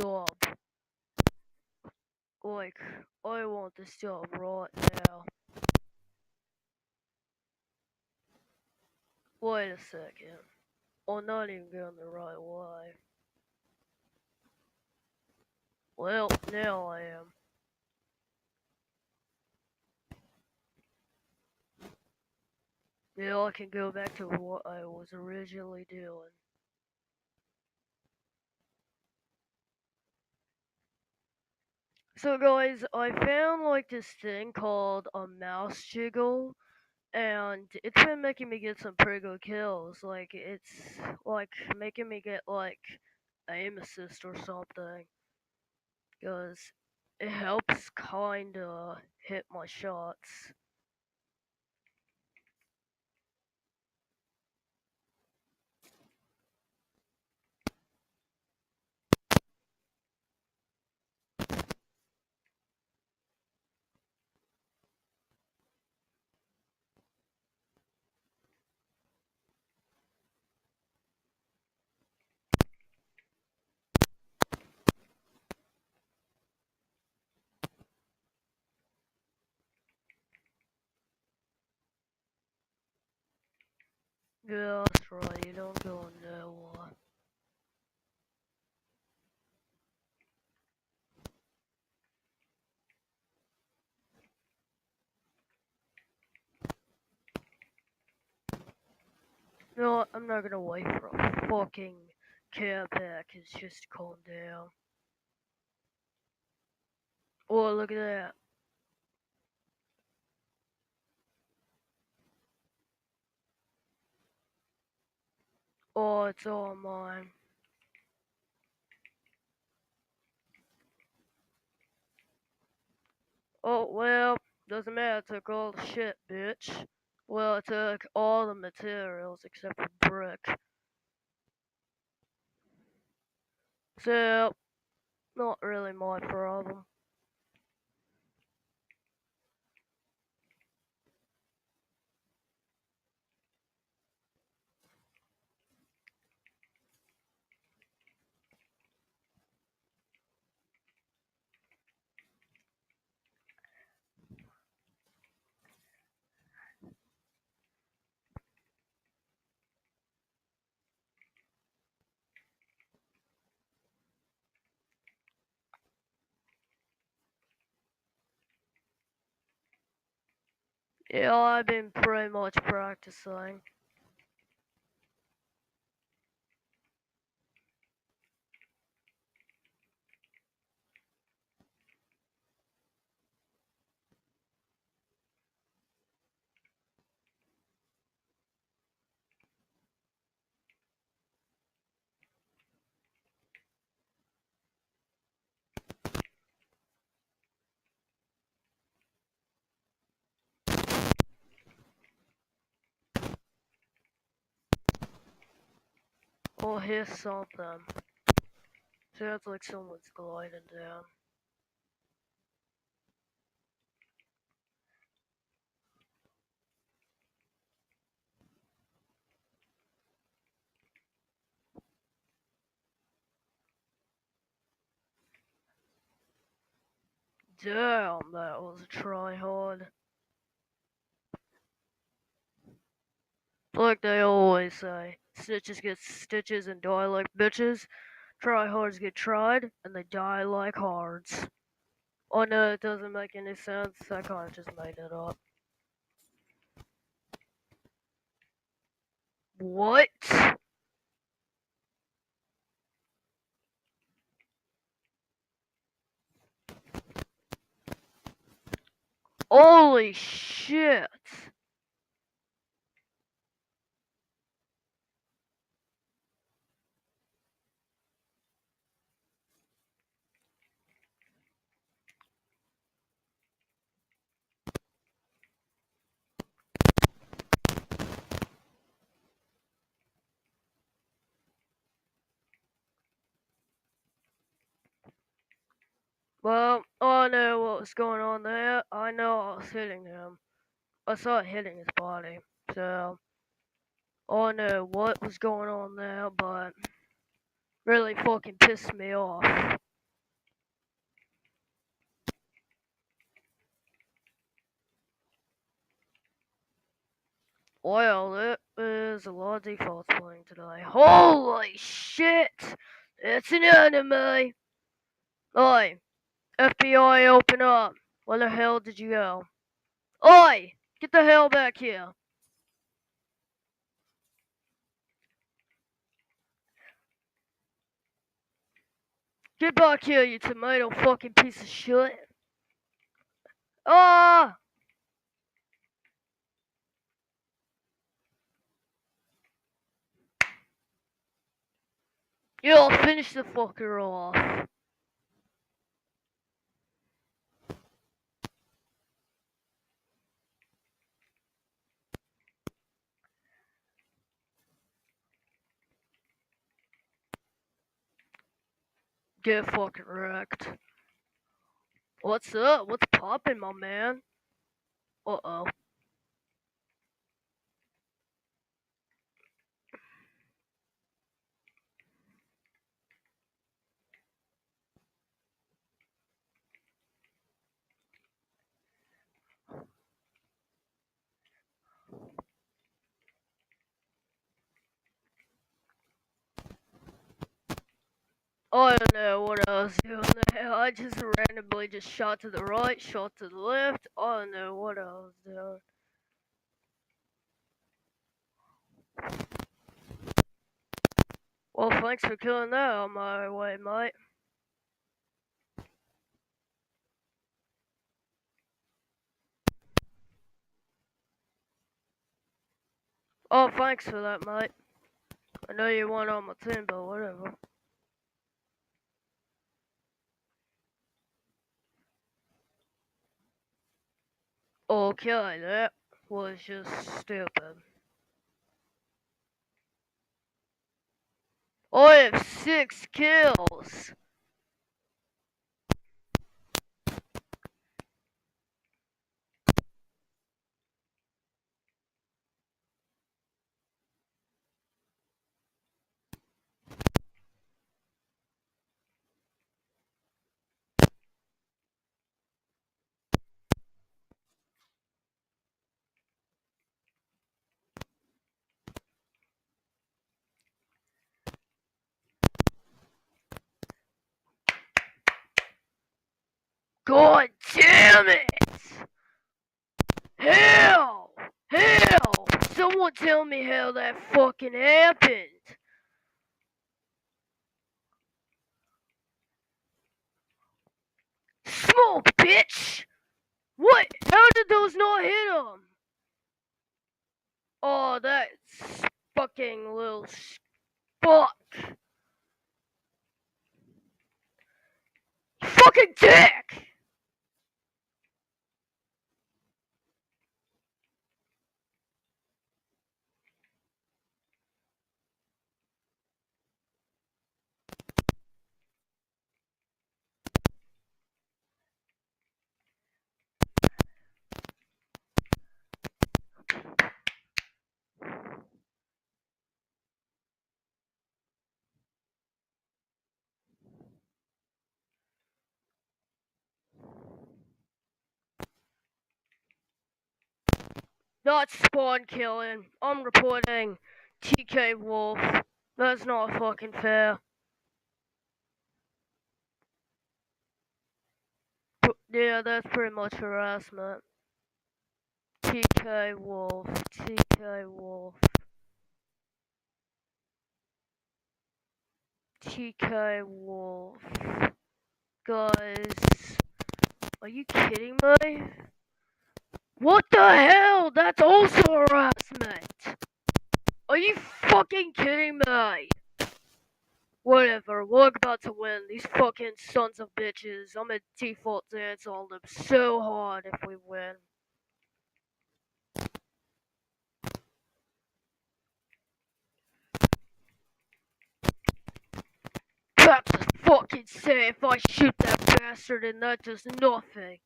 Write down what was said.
job. Like, I want this job right now. Wait a second. I'm not even going the right way. Well, now I am. Now I can go back to what I was originally doing. So guys, I found like this thing called a mouse jiggle, and it's been making me get some pretty good kills. Like it's like making me get like aim assist or something, cause it helps kinda hit my shots. Yeah, that's right. You don't go nowhere. No, I'm not gonna wait for a fucking care package. Just calm down. Oh, look at that. Oh, it's all mine. Oh, well, doesn't matter. I took all the shit, bitch. Well, I took all the materials except for brick. So, not really my problem. Yeah, I've been pretty much practicing. Oh, here's something. Sounds like someone's gliding down. Damn, that was a try hard. Like they always say, snitches get stitches and die like bitches. Tryhards get tried and they die like hards. Oh no, it doesn't make any sense. I kinda just made it up. What? Holy shit! Well, I know what was going on there. I know I was hitting him. I saw it hitting his body. So, I know what was going on there, but really fucking pissed me off. Well, it is a lot of defaults playing today. Holy shit! It's an enemy! Oi! FBI, open up! Where the hell did you go? Oi! Get the hell back here! Get back here, you tomato fucking piece of shit! Ah! Yo, finish the fucker off. Get fucking wrecked. What's up? What's poppin', my man? Uh-oh. I don't know what I was doing there. I just randomly just shot to the right, shot to the left. I don't know what I was doing. Well, thanks for killing that on my way, mate. Oh, thanks for that, mate. I know you weren't on my team, but whatever. Okay, that was just stupid. I have 6 kills. God damn it! Hell! Hell! Someone tell me how that fucking happened! Smoke, bitch! What? How did those not hit him? Oh, that's fucking little fuck! Fucking dick! Not spawn killing. I'm reporting TK Wolf. That's not fucking fair. Yeah, that's pretty much harassment. TK Wolf. TK Wolf. TK Wolf. Guys, are you kidding me? What the hell? That's also harassment! Are you fucking kidding me? Whatever, we're about to win. These fucking sons of bitches. I'm a default dance on them so hard if we win. Perhaps it's fucking safe. I shoot that bastard and that does nothing.